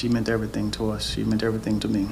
She meant everything to us. She meant everything to me.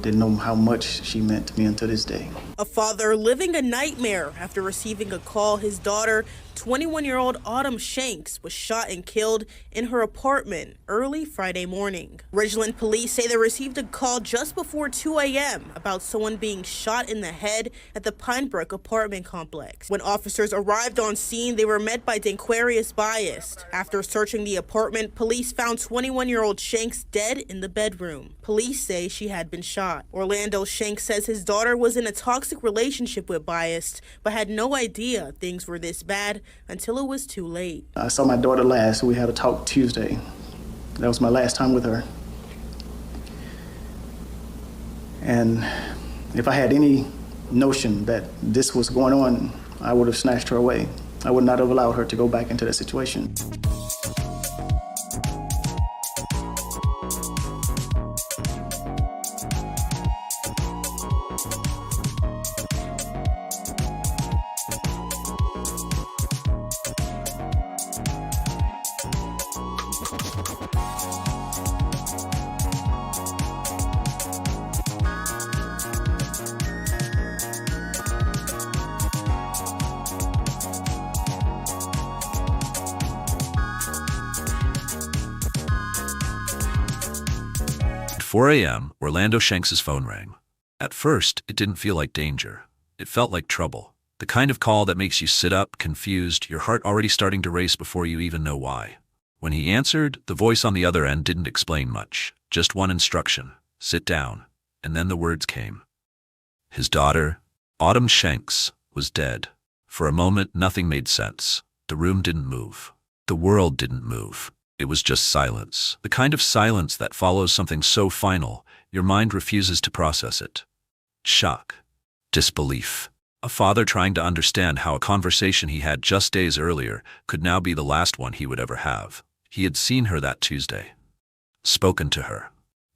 Didn't know how much she meant to me until this day. A father living a nightmare after receiving a call his daughter, 21-year-old Autumn Shanks, was shot and killed in her apartment early Friday morning. Ridgeland police say they received a call just before 2 a.m. about someone being shot in the head at the Pinebrook apartment complex. When officers arrived on scene, they were met by Danquarius Bias. After searching the apartment, police found 21-year-old Shanks dead in the bedroom. Police say she had been shot. Orlando Shanks says his daughter was in a toxic relationship with Bias, but had no idea things were this bad until it was too late. I saw my daughter last. We had a talk Tuesday. That was my last time with her. And if I had any notion that this was going on, I would have snatched her away. I would not have allowed her to go back into that situation. 4 a.m., Orlando Shanks' phone rang. At first, it didn't feel like danger. It felt like trouble. The kind of call that makes you sit up, confused, your heart already starting to race before you even know why. When he answered, the voice on the other end didn't explain much. Just one instruction: sit down. And then the words came. His daughter, Autumn Shanks, was dead. For a moment, nothing made sense. The room didn't move. The world didn't move. It was just silence. The kind of silence that follows something so final, your mind refuses to process it. Shock. Disbelief. A father trying to understand how a conversation he had just days earlier could now be the last one he would ever have. He had seen her that Tuesday. Spoken to her.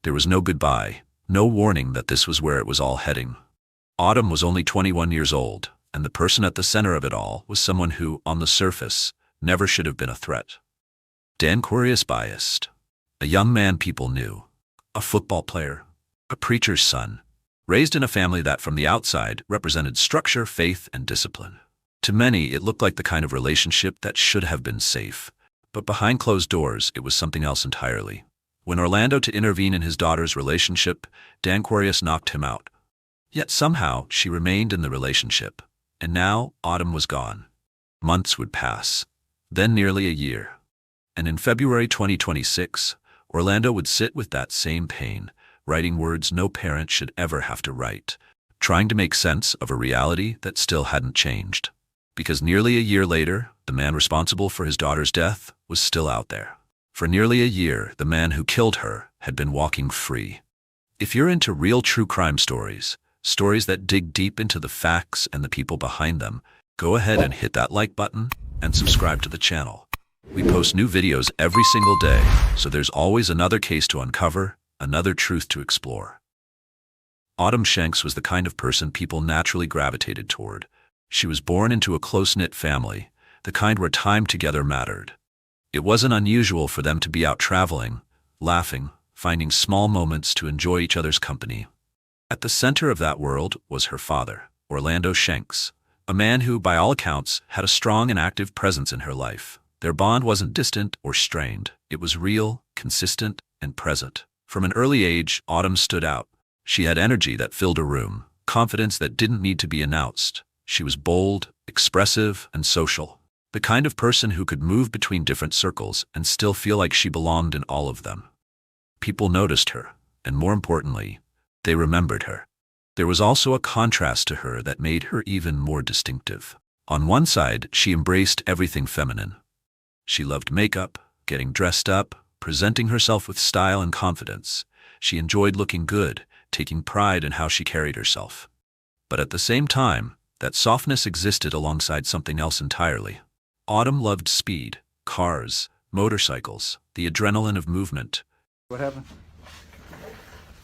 There was no goodbye, no warning that this was where it was all heading. Autumn was only 21 years old, and the person at the center of it all was someone who, on the surface, never should have been a threat. Danquarius Bias. A young man people knew. A football player. A preacher's son. Raised in a family that from the outside represented structure, faith, and discipline. To many, it looked like the kind of relationship that should have been safe. But behind closed doors, it was something else entirely. When Orlando to intervene in his daughter's relationship, Danquarius knocked him out. Yet somehow, she remained in the relationship. And now, Autumn was gone. Months would pass. Then nearly a year. And in February 2026, Orlando would sit with that same pain, writing words no parent should ever have to write, trying to make sense of a reality that still hadn't changed. Because nearly a year later, the man responsible for his daughter's death was still out there. For nearly a year, the man who killed her had been walking free. If you're into real true crime stories, stories that dig deep into the facts and the people behind them, go ahead and hit that like button and subscribe to the channel. We post new videos every single day, so there's always another case to uncover, another truth to explore. Autumn Shanks was the kind of person people naturally gravitated toward. She was born into a close-knit family, the kind where time together mattered. It wasn't unusual for them to be out traveling, laughing, finding small moments to enjoy each other's company. At the center of that world was her father, Orlando Shanks, a man who, by all accounts, had a strong and active presence in her life. Their bond wasn't distant or strained. It was real, consistent, and present. From an early age, Autumn stood out. She had energy that filled a room, confidence that didn't need to be announced. She was bold, expressive, and social. The kind of person who could move between different circles and still feel like she belonged in all of them. People noticed her, and more importantly, they remembered her. There was also a contrast to her that made her even more distinctive. On one side, she embraced everything feminine. She loved makeup, getting dressed up, presenting herself with style and confidence. She enjoyed looking good, taking pride in how she carried herself. But at the same time, that softness existed alongside something else entirely. Autumn loved speed, cars, motorcycles, the adrenaline of movement. What happened?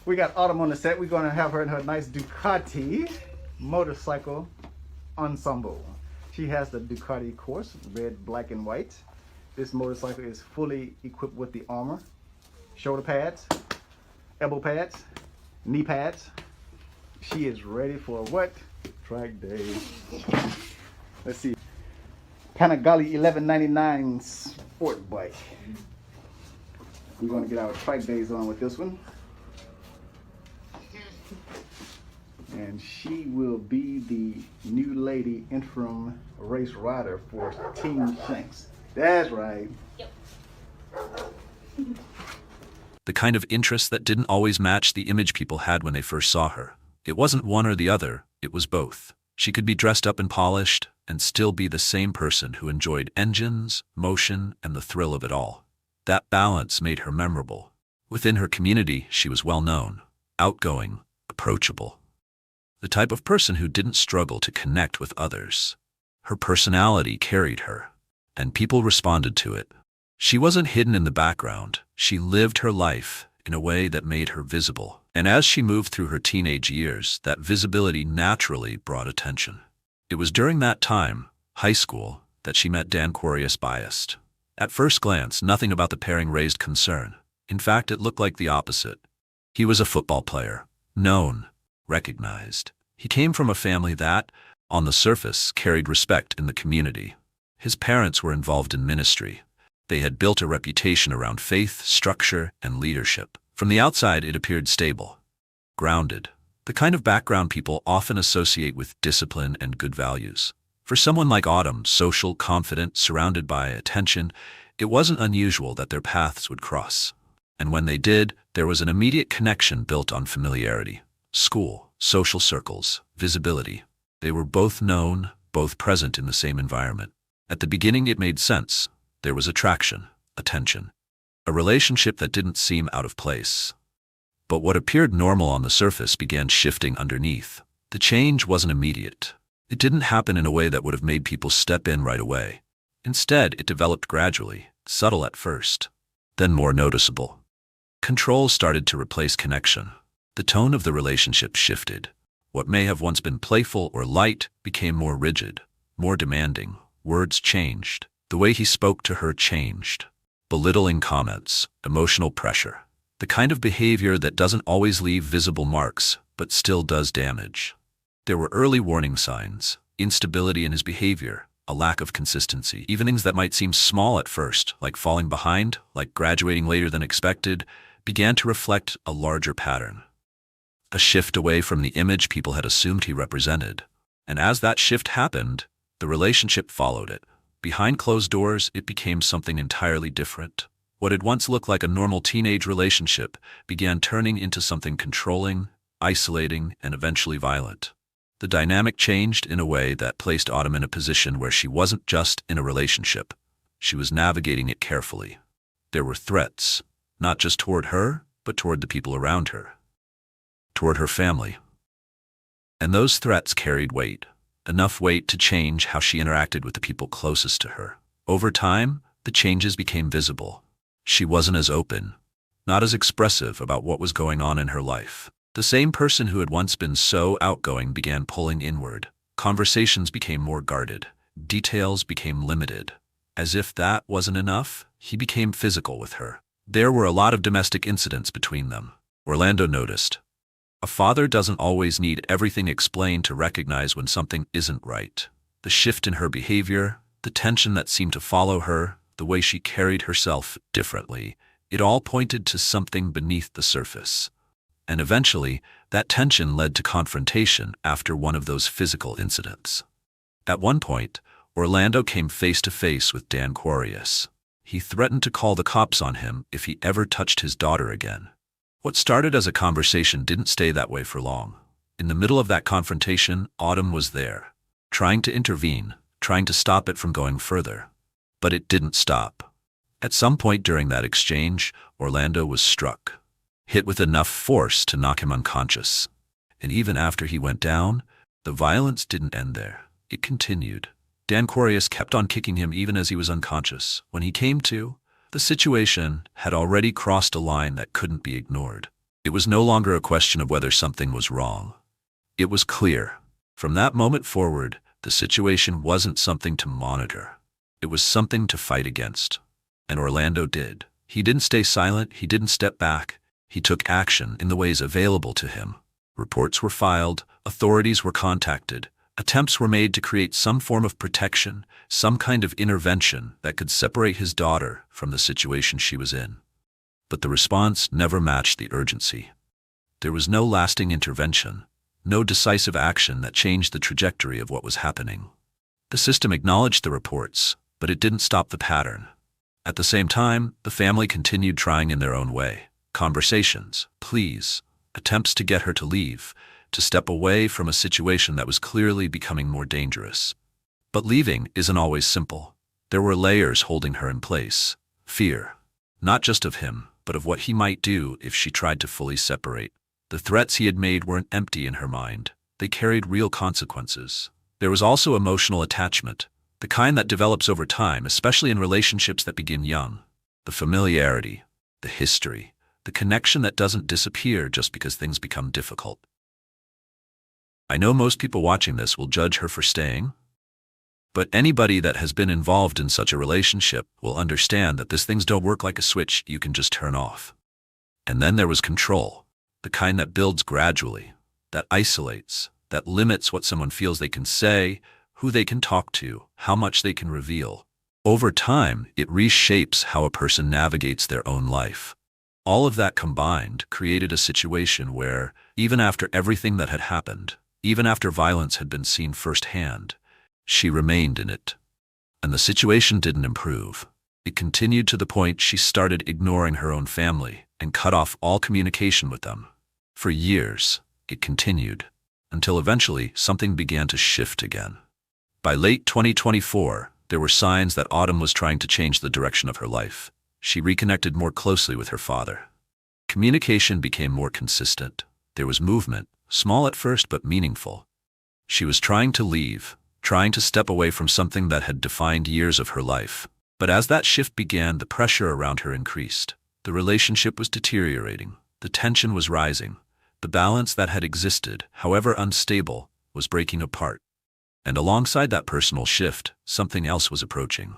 We got Autumn on the set. We're going to have her in her nice Ducati motorcycle ensemble. She has the Ducati course, red, black, and white. This motorcycle is fully equipped with the armor. shoulder pads, elbow pads, knee pads. She is ready for what? Track day. Let's see. Panigale 1199 sport bike. We're going to get our track days on with this one. And she will be the new lady interim race rider for Team Shanks. That's right. Yep. The kind of interest that didn't always match the image people had when they first saw her. It wasn't one or the other, it was both. She could be dressed up and polished and still be the same person who enjoyed engines, motion, and the thrill of it all. That balance made her memorable. Within her community, she was well known, outgoing, approachable. The type of person who didn't struggle to connect with others. Her personality carried her, and people responded to it. She wasn't hidden in the background. She lived her life in a way that made her visible. And as she moved through her teenage years, that visibility naturally brought attention. It was during that time, high school, that she met Dan Biased. At first glance, nothing about the pairing raised concern. In fact, it looked like the opposite. He was a football player, known, recognized. He came from a family that, on the surface, carried respect in the community. His parents were involved in ministry. They had built a reputation around faith, structure, and leadership. From the outside, it appeared stable, grounded, the kind of background people often associate with discipline and good values. For someone like Autumn, social, confident, surrounded by attention, it wasn't unusual that their paths would cross. And when they did, there was an immediate connection built on familiarity. School, social circles, visibility. They were both known, both present in the same environment. At the beginning, it made sense. There was attraction, attention. A relationship that didn't seem out of place. But what appeared normal on the surface began shifting underneath. The change wasn't immediate. It didn't happen in a way that would have made people step in right away. Instead, it developed gradually, subtle at first, then more noticeable. Control started to replace connection. The tone of the relationship shifted. What may have once been playful or light became more rigid, more demanding. Words changed. The way he spoke to her changed. Belittling comments, emotional pressure, the kind of behavior that doesn't always leave visible marks, but still does damage. There were early warning signs, instability in his behavior, a lack of consistency. Even things that might seem small at first, like falling behind, like graduating later than expected, began to reflect a larger pattern. A shift away from the image people had assumed he represented. And as that shift happened, the relationship followed it. Behind closed doors, it became something entirely different. What had once looked like a normal teenage relationship began turning into something controlling, isolating, and eventually violent. The dynamic changed in a way that placed Autumn in a position where she wasn't just in a relationship. She was navigating it carefully. There were threats, not just toward her, but toward the people around her. Toward her family. And those threats carried weight. Enough weight to change how she interacted with the people closest to her. Over time, the changes became visible. She wasn't as open, not as expressive about what was going on in her life. The same person who had once been so outgoing began pulling inward. Conversations became more guarded. Details became limited. As if that wasn't enough, he became physical with her. There were a lot of domestic incidents between them. Orlando noticed. A father doesn't always need everything explained to recognize when something isn't right. The shift in her behavior, the tension that seemed to follow her, the way she carried herself differently, it all pointed to something beneath the surface. And eventually, that tension led to confrontation after one of those physical incidents. At one point, Orlando came face to face with Dan Quarius. He threatened to call the cops on him if he ever touched his daughter again. What started as a conversation didn't stay that way for long. In the middle of that confrontation, Autumn was there, trying to intervene, trying to stop it from going further. But it didn't stop. At some point during that exchange, Orlando was struck, hit with enough force to knock him unconscious. And even after he went down, the violence didn't end there. It continued. Dan Quarius kept on kicking him even as he was unconscious. When he came to, the situation had already crossed a line that couldn't be ignored. It was no longer a question of whether something was wrong. It was clear. From that moment forward, the situation wasn't something to monitor. It was something to fight against. And Orlando did. He didn't stay silent, he didn't step back. He took action in the ways available to him. Reports were filed, authorities were contacted, attempts were made to create some form of protection, some kind of intervention that could separate his daughter from the situation she was in. But the response never matched the urgency. There was no lasting intervention, no decisive action that changed the trajectory of what was happening. The system acknowledged the reports, but it didn't stop the pattern. At the same time, the family continued trying in their own way. Conversations, pleas, attempts to get her to leave, to step away from a situation that was clearly becoming more dangerous. But leaving isn't always simple. There were layers holding her in place. Fear, not just of him, but of what he might do if she tried to fully separate. The threats he had made weren't empty in her mind. They carried real consequences. There was also emotional attachment, the kind that develops over time, especially in relationships that begin young. The familiarity, the history, the connection that doesn't disappear just because things become difficult. I know most people watching this will judge her for staying, but anybody that has been involved in such a relationship will understand that these things don't work like a switch you can just turn off. And then there was control, the kind that builds gradually, that isolates, that limits what someone feels they can say, who they can talk to, how much they can reveal. Over time, it reshapes how a person navigates their own life. All of that combined created a situation where, even after everything that had happened, even after violence had been seen firsthand, she remained in it. And the situation didn't improve. It continued to the point she started ignoring her own family and cut off all communication with them. For years, it continued, until eventually something began to shift again. By late 2024, there were signs that Autumn was trying to change the direction of her life. She reconnected more closely with her father. Communication became more consistent. There was movement, small at first but meaningful. She was trying to leave, trying to step away from something that had defined years of her life. But as that shift began, the pressure around her increased. The relationship was deteriorating. The tension was rising. The balance that had existed, however unstable, was breaking apart. And alongside that personal shift, something else was approaching.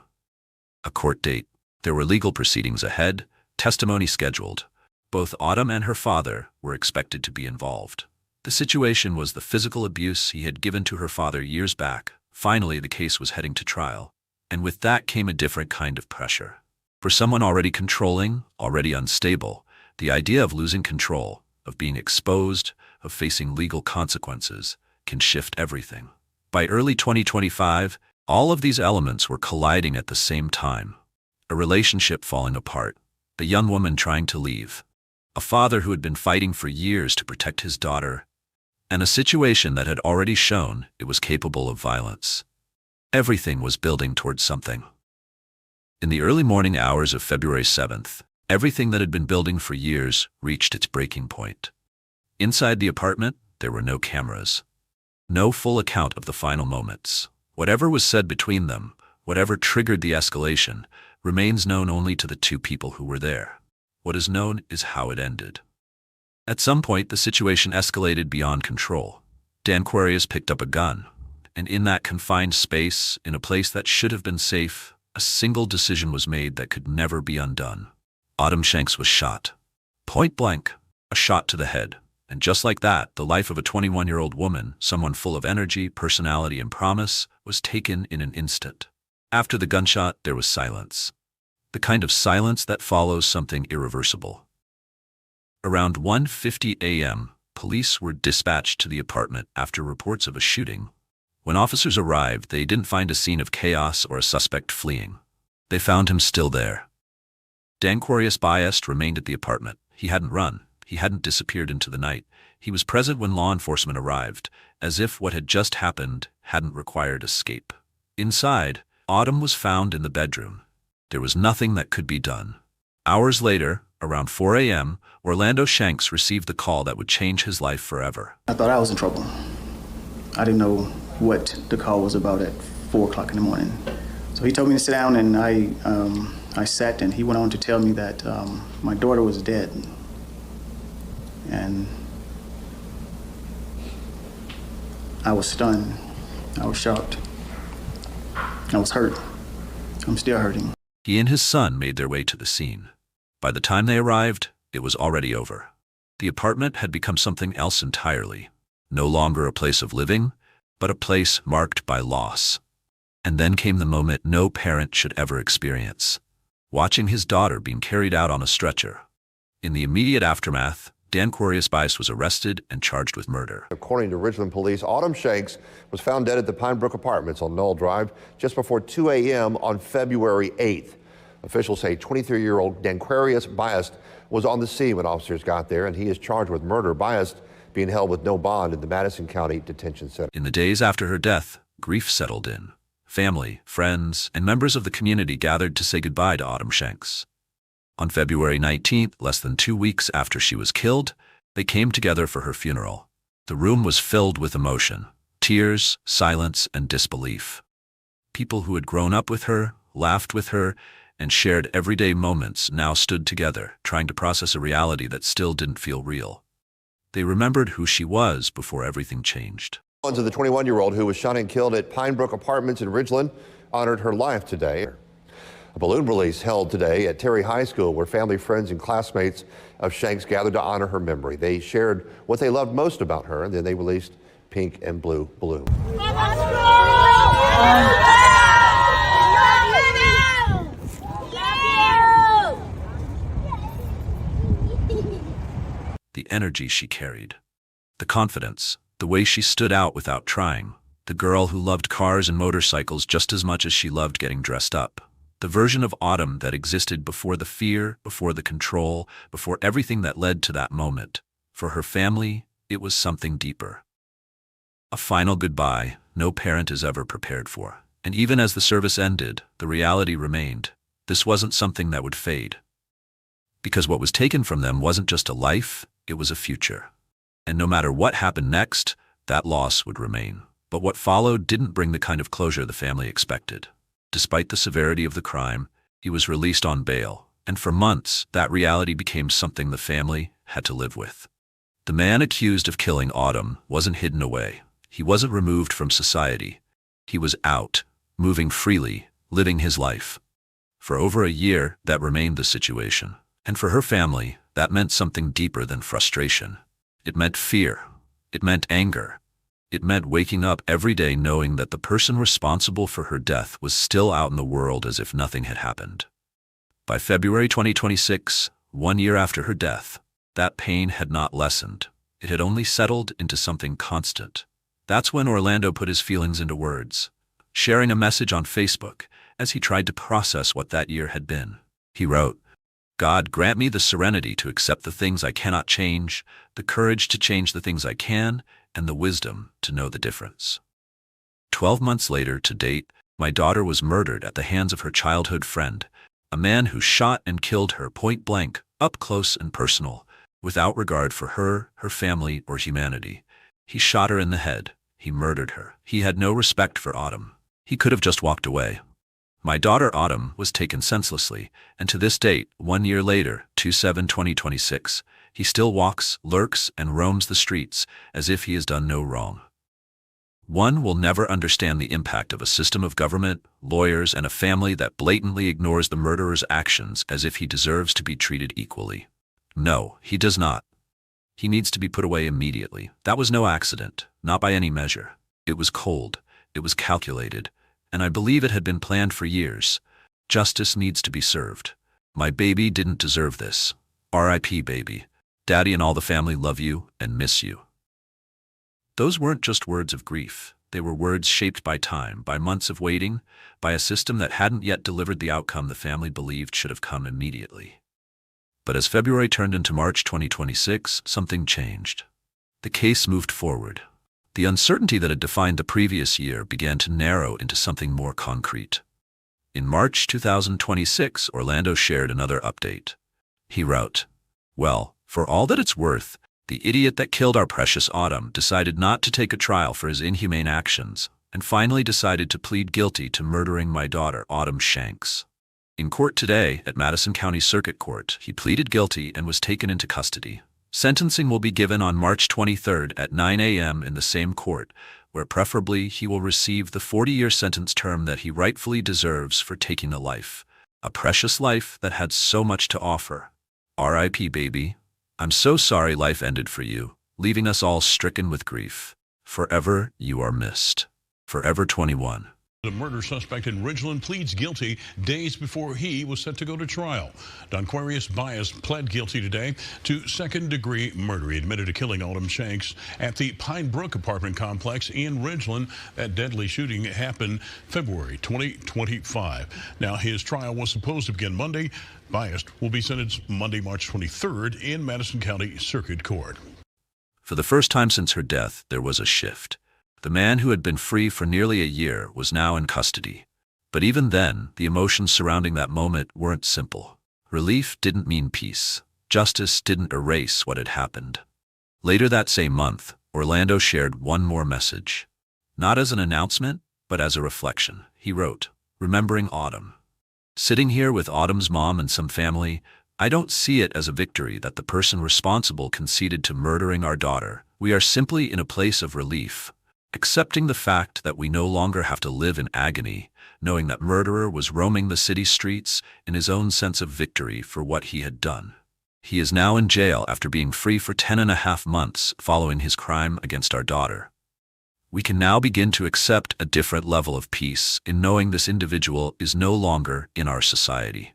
A court date. There were legal proceedings ahead, testimony scheduled. Both Autumn and her father were expected to be involved. The situation was the physical abuse he had given to her father years back. Finally, the case was heading to trial. And with that came a different kind of pressure. For someone already controlling, already unstable, the idea of losing control, of being exposed, of facing legal consequences, can shift everything. By early 2025, all of these elements were colliding at the same time. A relationship falling apart, the young woman trying to leave, a father who had been fighting for years to protect his daughter, and a situation that had already shown it was capable of violence. Everything was building towards something. In the early morning hours of February 7th, everything that had been building for years reached its breaking point. Inside the apartment, there were no cameras. No full account of the final moments. Whatever was said between them, whatever triggered the escalation, remains known only to the two people who were there. What is known is how it ended. At some point, the situation escalated beyond control. Danquarius picked up a gun, and in that confined space, in a place that should have been safe, a single decision was made that could never be undone. Autumn Shanks was shot. Point blank, a shot to the head. And just like that, the life of a 21-year-old woman, someone full of energy, personality, and promise, was taken in an instant. After the gunshot, there was silence. The kind of silence that follows something irreversible. Around 1:50 a.m., police were dispatched to the apartment after reports of a shooting. When officers arrived, they didn't find a scene of chaos or a suspect fleeing. They found him still there. Danquarius Biest remained at the apartment. He hadn't run. He hadn't disappeared into the night. He was present when law enforcement arrived, as if what had just happened hadn't required escape. Inside, Autumn was found in the bedroom. There was nothing that could be done. Hours later, around 4 a.m., Orlando Shanks received the call that would change his life forever. I thought I was in trouble. I didn't know what the call was about at 4 o'clock in the morning. So he told me to sit down, and I sat, and he went on to tell me that my daughter was dead. And I was stunned. I was shocked. I was hurt. I'm still hurting. He and his son made their way to the scene. By the time they arrived, it was already over. The apartment had become something else entirely. No longer a place of living, but a place marked by loss. And then came the moment no parent should ever experience: watching his daughter being carried out on a stretcher. In the immediate aftermath, Dan Bias was arrested and charged with murder. According to Ridgeland police, Autumn Shanks was found dead at the Pine Brook Apartments on Knoll Drive just before 2 a.m. on February 8th. Officials say 23-year-old Dan Bias was on the scene when officers got there, and he is charged with murder. Bias being held with no bond in the Madison County Detention Center. In the days after her death, grief settled in. Family, friends, and members of the community gathered to say goodbye to Autumn Shanks. On February 19th, less than 2 weeks after she was killed, they came together for her funeral. The room was filled with emotion, tears, silence, and disbelief. People who had grown up with her, laughed with her, and shared everyday moments now stood together, trying to process a reality that still didn't feel real. They remembered who she was before everything changed. Of the 21-year-old who was shot and killed at Pine Brook Apartments in Ridgeland honored her life today. A balloon release held today at Terry High School, where family, friends, and classmates of Shanks gathered to honor her memory. They shared what they loved most about her, and then they released pink and blue balloons. The energy she carried, the confidence, the way she stood out without trying, the girl who loved cars and motorcycles just as much as she loved getting dressed up. The version of Autumn that existed before the fear, before the control, before everything that led to that moment. For her family, it was something deeper. A final goodbye no parent is ever prepared for. And even as the service ended, the reality remained. This wasn't something that would fade. Because what was taken from them wasn't just a life, it was a future. And no matter what happened next, that loss would remain. But what followed didn't bring the kind of closure the family expected. Despite the severity of the crime, he was released on bail, and for months, that reality became something the family had to live with. The man accused of killing Autumn wasn't hidden away. He wasn't removed from society. He was out, moving freely, living his life. For over a year, that remained the situation. And for her family, that meant something deeper than frustration. It meant fear. It meant anger. It meant waking up every day knowing that the person responsible for her death was still out in the world as if nothing had happened. By February 2026, 1 year after her death, that pain had not lessened. It had only settled into something constant. That's when Orlando put his feelings into words, sharing a message on Facebook as he tried to process what that year had been. He wrote, "God, grant me the serenity to accept the things I cannot change, the courage to change the things I can, and the wisdom to know the difference." 12 months later, to date, my daughter was murdered at the hands of her childhood friend, a man who shot and killed her point blank, up close and personal, without regard for her, her family, or humanity. He shot her in the head. He murdered her. He had no respect for Autumn. He could have just walked away. My daughter Autumn was taken senselessly, and to this date, 1 year later, 2/7/2026, he still walks, lurks, and roams the streets as if he has done no wrong. One will never understand the impact of a system of government, lawyers, and a family that blatantly ignores the murderer's actions as if he deserves to be treated equally. No, he does not. He needs to be put away immediately. That was no accident, not by any measure. It was cold. It was calculated. And I believe it had been planned for years. Justice needs to be served. My baby didn't deserve this. R.I.P. baby. Daddy and all the family love you and miss you. Those weren't just words of grief. They were words shaped by time, by months of waiting, by a system that hadn't yet delivered the outcome the family believed should have come immediately. But as February turned into March 2026, something changed. The case moved forward. The uncertainty that had defined the previous year began to narrow into something more concrete. In March 2026, Orlando shared another update. He wrote, "Well, for all that it's worth, the idiot that killed our precious Autumn decided not to take a trial for his inhumane actions, and finally decided to plead guilty to murdering my daughter, Autumn Shanks. In court today, at Madison County Circuit Court, he pleaded guilty and was taken into custody. Sentencing will be given on March 23rd at 9 a.m. in the same court, where preferably he will receive the 40-year sentence term that he rightfully deserves for taking a life, a precious life that had so much to offer, R.I.P. baby. I'm so sorry life ended for you, leaving us all stricken with grief. Forever you are missed. Forever 21. The murder suspect in Ridgeland pleads guilty days before he was set to go to trial. Donquarius Bias pled guilty today to second-degree murder. He admitted to killing Autumn Shanks at the Pine Brook apartment complex in Ridgeland. That deadly shooting happened February 2025. Now, his trial was supposed to begin Monday. Bias will be sentenced Monday, March 23rd in Madison County Circuit Court. For the first time since her death, there was a shift. The man who had been free for nearly a year was now in custody. But even then, the emotions surrounding that moment weren't simple. Relief didn't mean peace. Justice didn't erase what had happened. Later that same month, Orlando shared one more message. Not as an announcement, but as a reflection. He wrote, "Remembering Autumn. Sitting here with Autumn's mom and some family, I don't see it as a victory that the person responsible conceded to murdering our daughter. We are simply in a place of relief. Accepting the fact that we no longer have to live in agony, knowing that murderer was roaming the city streets in his own sense of victory for what he had done. He is now in jail after being free for 10.5 months following his crime against our daughter. We can now begin to accept a different level of peace in knowing this individual is no longer in our society.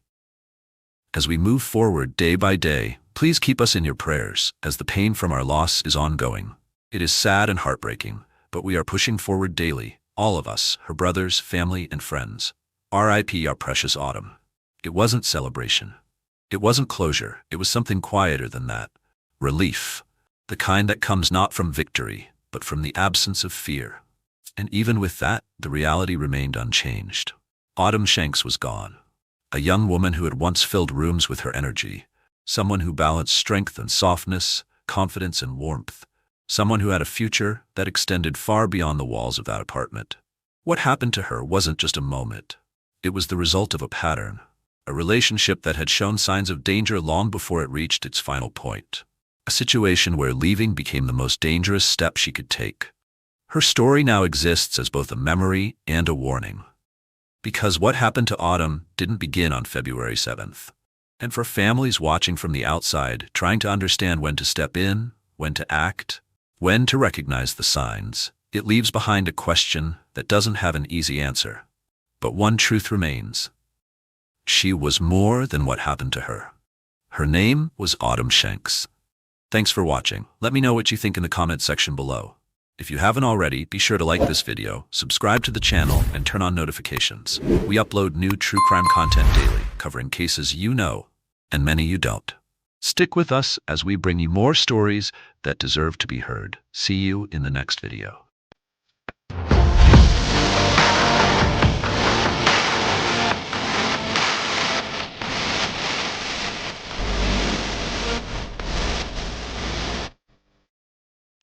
As we move forward day by day, please keep us in your prayers as the pain from our loss is ongoing. It is sad and heartbreaking, but we are pushing forward daily, all of us, her brothers, family, and friends. R.I.P. our precious Autumn. It wasn't celebration. It wasn't closure. It was something quieter than that. Relief. The kind that comes not from victory, but from the absence of fear. And even with that, the reality remained unchanged. Autumn Shanks was gone. A young woman who had once filled rooms with her energy. Someone who balanced strength and softness, confidence and warmth. Someone who had a future that extended far beyond the walls of that apartment. What happened to her wasn't just a moment. It was the result of a pattern, a relationship that had shown signs of danger long before it reached its final point. A situation where leaving became the most dangerous step she could take. Her story now exists as both a memory and a warning. Because what happened to Autumn didn't begin on February 7th. And for families watching from the outside, trying to understand when to step in, when to act, when to recognize the signs, it leaves behind a question that doesn't have an easy answer. But one truth remains. She was more than what happened to her. Her name was Autumn Shanks. Thanks for watching. Let me know what you think in the comment section below. If you haven't already, be sure to like this video, subscribe to the channel, and turn on notifications. We upload new true crime content daily, covering cases you know, and many you don't. Stick with us as we bring you more stories that deserve to be heard. See you in the next video.